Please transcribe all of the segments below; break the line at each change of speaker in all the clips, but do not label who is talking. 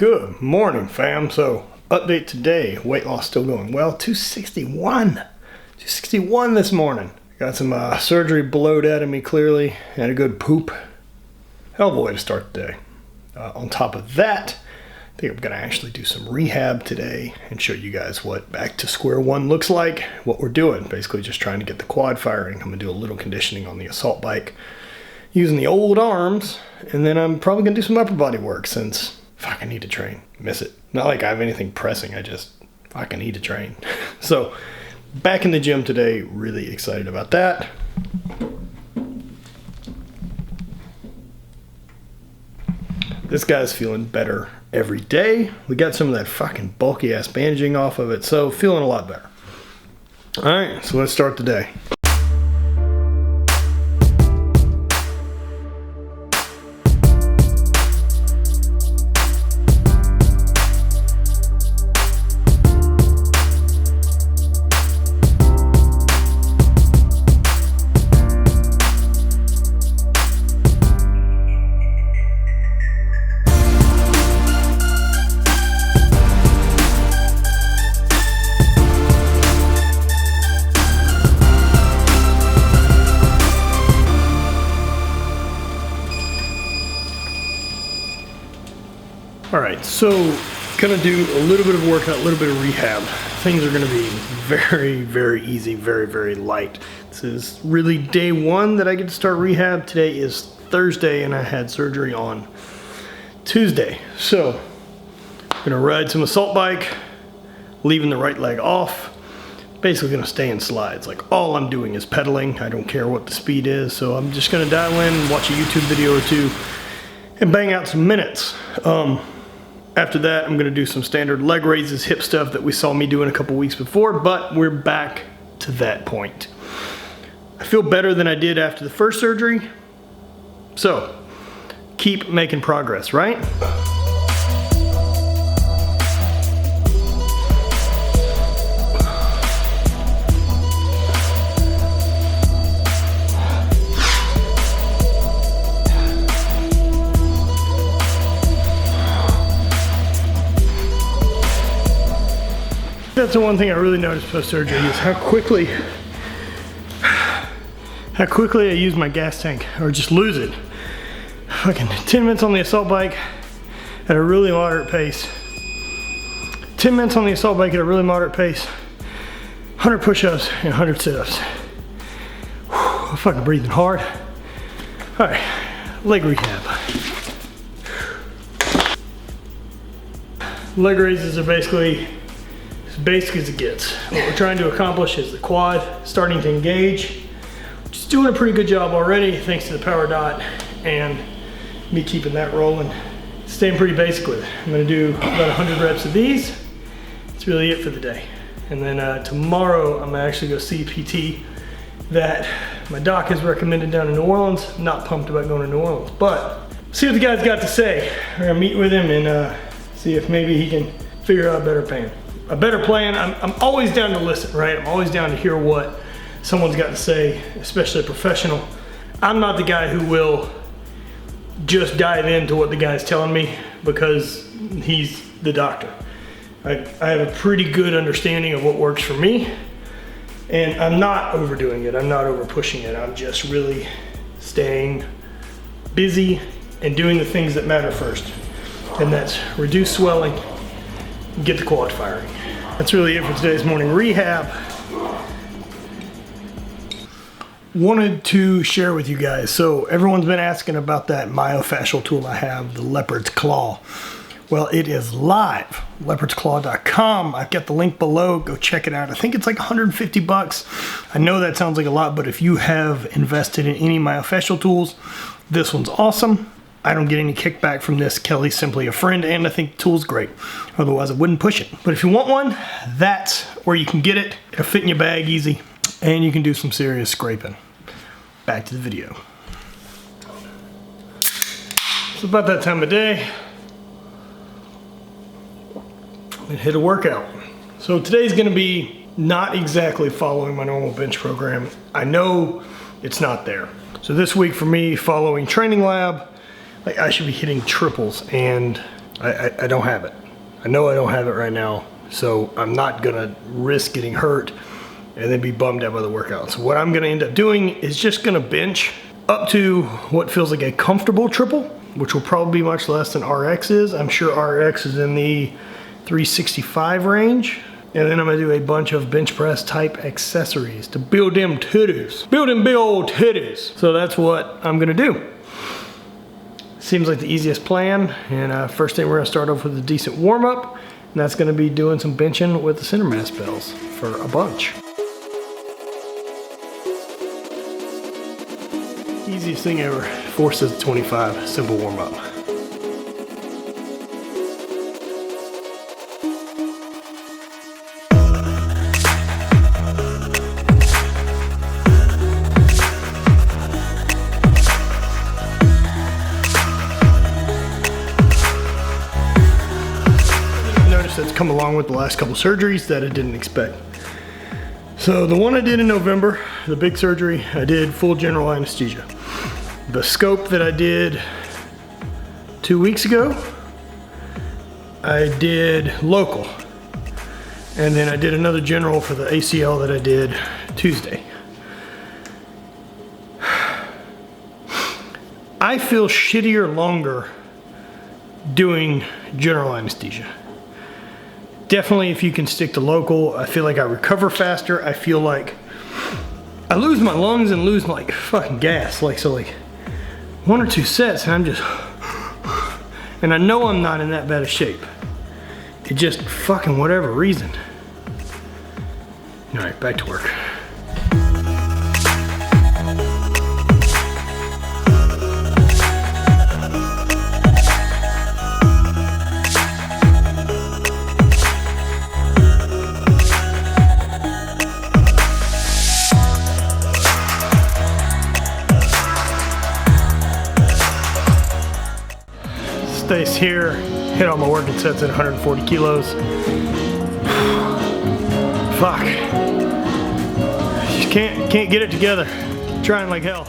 Good morning, fam. So, update today. Weight loss still going well. 261 this morning. Got some surgery blowed out of me clearly. Had a good poop. Hell of a way to start the day. On top of that, I think I'm going to actually do some rehab today and show you guys what back to square one looks like, what we're doing. Basically just trying to get the quad firing. I'm going to do a little conditioning on the assault bike using the old arms, and then I'm probably going to do some upper body work since I need to train. Miss it. Not like I have anything pressing, I just need to train. So, back in the gym today, really excited about that. This guy's feeling better every day. We got some of that fucking bulky ass bandaging off of it, so feeling a lot better. Alright, so let's start the day. Alright, so gonna do a little bit of workout, a little bit of rehab. Things are gonna be very, very easy, very, very light. This is really day one that I get to start rehab. Today is Thursday and I had surgery on Tuesday. So, I'm gonna ride some assault bike, leaving the right leg off. Basically gonna stay in slides. Like all I'm doing is pedaling. I don't care what the speed is. So I'm just gonna dial in, watch a YouTube video or two, and bang out some minutes. After that, I'm gonna do some standard leg raises, hip stuff that we saw me doing a couple weeks before, but we're back to that point. I feel better than I did after the first surgery. So, keep making progress, right? That's the one thing I really noticed post-surgery is how quickly I use my gas tank, or just lose it. Fucking 10 minutes on the assault bike at a really moderate pace. 10 minutes on the assault bike at a really moderate pace. 100 push-ups and 100 sit-ups. I'm fucking breathing hard. All right, leg rehab. Leg raises are basically as basic as it gets. What we're trying to accomplish is the quad starting to engage, which is doing a pretty good job already thanks to the power dot and me keeping that rolling. Staying pretty basic with it. I'm gonna do about 100 reps of these. That's really it for the day. And then tomorrow I'm gonna actually go see a PT that my doc has recommended down in New Orleans. I'm not pumped about going to New Orleans, but see what the guy's got to say. We're gonna meet with him and see if maybe he can figure out a better plan. I'm always down to listen, right? I'm always down to hear what someone's got to say, especially a professional. I'm not the guy who will just dive into what the guy's telling me because he's the doctor. I have a pretty good understanding of what works for me, and I'm not overdoing it. I'm not over pushing it. I'm just really staying busy and doing the things that matter first. And that's reduce swelling, get the quad firing. That's really it for today's morning rehab. Wanted to share with you guys. So everyone's been asking about that myofascial tool I have, the Leopard's Claw. Well, it is live, leopardsclaw.com. I've got the link below, go check it out. I think it's like 150 bucks. I know that sounds like a lot, but if you have invested in any myofascial tools, this one's awesome. I don't get any kickback from this. Kelly's simply a friend, and I think the tool's great. Otherwise, I wouldn't push it. But if you want one, that's where you can get it. It'll fit in your bag easy, and you can do some serious scraping. Back to the video. It's about that time of day. And hit a workout. So today's gonna be not exactly following my normal bench program. I know it's not there. So this week for me, following Training Lab, like I should be hitting triples and I don't have it. I know I don't have it right now, so I'm not gonna risk getting hurt and then be bummed out by the workout. So what I'm gonna end up doing is just gonna bench up to what feels like a comfortable triple, which will probably be much less than RX is. I'm sure RX is in the 365 range. And then I'm gonna do a bunch of bench press type accessories to build them titties. Build them big old titties. So that's what I'm gonna do. Seems like the easiest plan. And first thing we're gonna start off with a decent warm up. And that's gonna be doing some benching with the center mass bells for a bunch. Easiest thing ever, 4 sets of 25, simple warm up. That's come along with the last couple surgeries that I didn't expect. So the one I did in November, the big surgery, I did full general anesthesia. The scope that I did 2 weeks ago, I did local. And then I did another general for the ACL that I did Tuesday. I feel shittier longer doing general anesthesia. Definitely if you can stick to local, I feel like I recover faster. I feel like I lose my lungs and lose like fucking gas. Like 1 or 2 sets and I'm just, and I know I'm not in that bad of shape. It just fucking whatever reason. All right, back to work. Stays here, hit all my working sets at 140 kilos. Fuck. Just can't get it together. Trying like hell.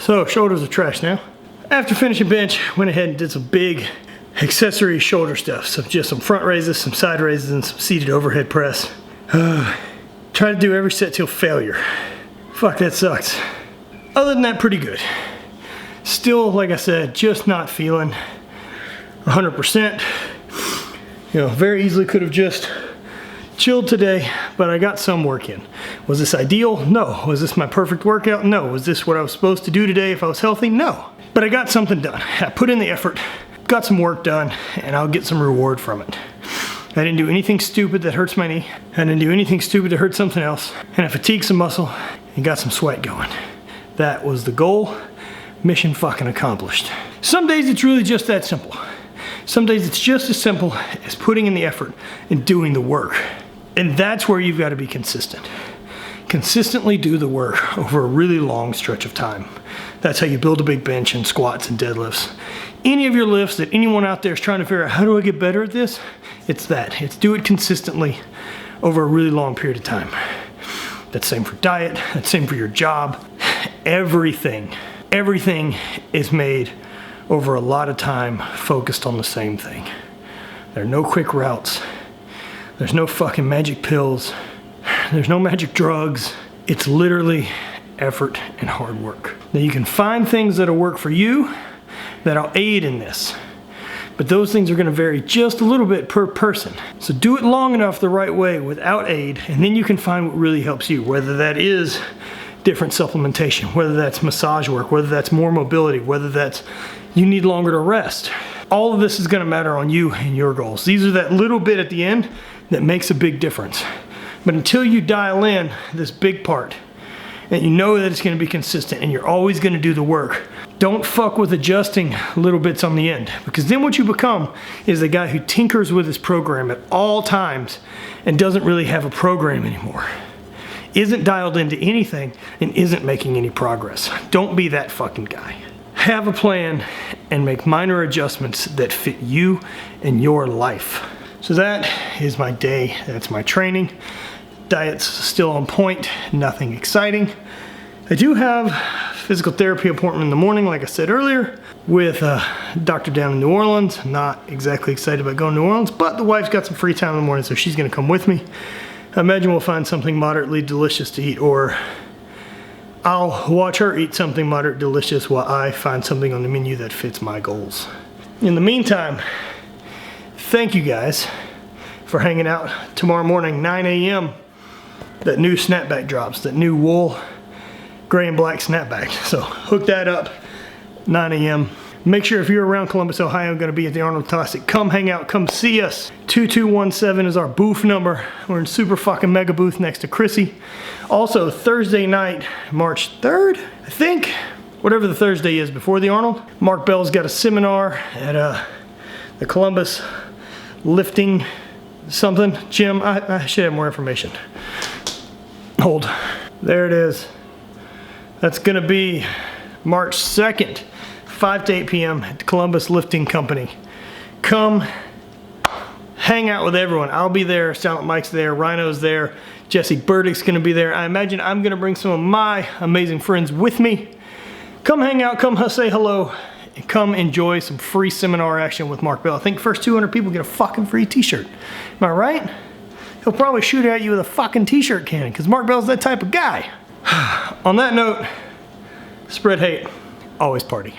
So shoulders are trash now. After finishing bench, went ahead and did some big accessory shoulder stuff. So just some front raises, some side raises, and some seated overhead press. Try to do every set till failure. Fuck, that sucks. Other than that, pretty good. Still, like I said, just not feeling 100%. You know, very easily could have just chilled today, but I got some work in. Was this ideal? No. Was this my perfect workout? No. Was this what I was supposed to do today if I was healthy? No. But I got something done. I put in the effort, got some work done, and I'll get some reward from it. I didn't do anything stupid that hurts my knee. I didn't do anything stupid that hurt something else. And I fatigued some muscle and got some sweat going. That was the goal. Mission fucking accomplished. Some days it's really just that simple. Some days it's just as simple as putting in the effort and doing the work. And that's where you've got to be consistent. Consistently do the work over a really long stretch of time. That's how you build a big bench and squats and deadlifts. Any of your lifts that anyone out there is trying to figure out, how do I get better at this? It's that. It's do it consistently over a really long period of time. That's same for diet. That's same for your job. everything is made over a lot of time focused on the same thing. There are no quick routes. There's no fucking magic pills. There's no magic drugs. It's literally effort and hard work. Now you can find things that'll work for you that'll aid in this, but those things are gonna vary just a little bit per person. So do it long enough the right way without aid, and then you can find what really helps you, whether that is different supplementation, whether that's massage work, whether that's more mobility, whether that's you need longer to rest. All of this is gonna matter on you and your goals. These are that little bit at the end that makes a big difference. But until you dial in this big part, and you know that it's gonna be consistent and you're always gonna do the work, don't fuck with adjusting little bits on the end, because then what you become is a guy who tinkers with his program at all times and doesn't really have a program anymore. Isn't dialed into anything and isn't making any progress. Don't be that fucking guy. Have a plan and make minor adjustments that fit you and your life. So that is my day. That's my training. Diet's still on point, nothing exciting. I do have a physical therapy appointment in the morning, like I said earlier, with a doctor down in New Orleans. Not exactly excited about going to New Orleans, but the wife's got some free time in the morning, so she's gonna come with me. I imagine we'll find something moderately delicious to eat, or I'll watch her eat something moderate delicious while I find something on the menu that fits my goals. In the meantime, thank you guys for hanging out. Tomorrow morning, 9 a.m., that new snapback drops, that new wool gray and black snapback. So hook that up, 9 a.m. Make sure if you're around Columbus, Ohio, I'm gonna be at the Arnold Classic, come hang out, come see us. 2217 is our booth number. We're in super fucking mega booth next to Chrissy. Also Thursday night, March 3rd, I think, whatever the Thursday is before the Arnold, Mark Bell's got a seminar at the Columbus lifting something gym. I should have more information. Hold, there it is. That's gonna be March 2nd. 5 to 8 p.m. at the Columbus Lifting Company. Come hang out with everyone. I'll be there, Silent Mike's there, Rhino's there, Jesse Burdick's gonna be there. I imagine I'm gonna bring some of my amazing friends with me. Come hang out, come say hello, and come enjoy some free seminar action with Mark Bell. I think first 200 people get a fucking free t-shirt. Am I right? He'll probably shoot at you with a fucking t-shirt cannon, because Mark Bell's that type of guy. On that note, spread hate, always party.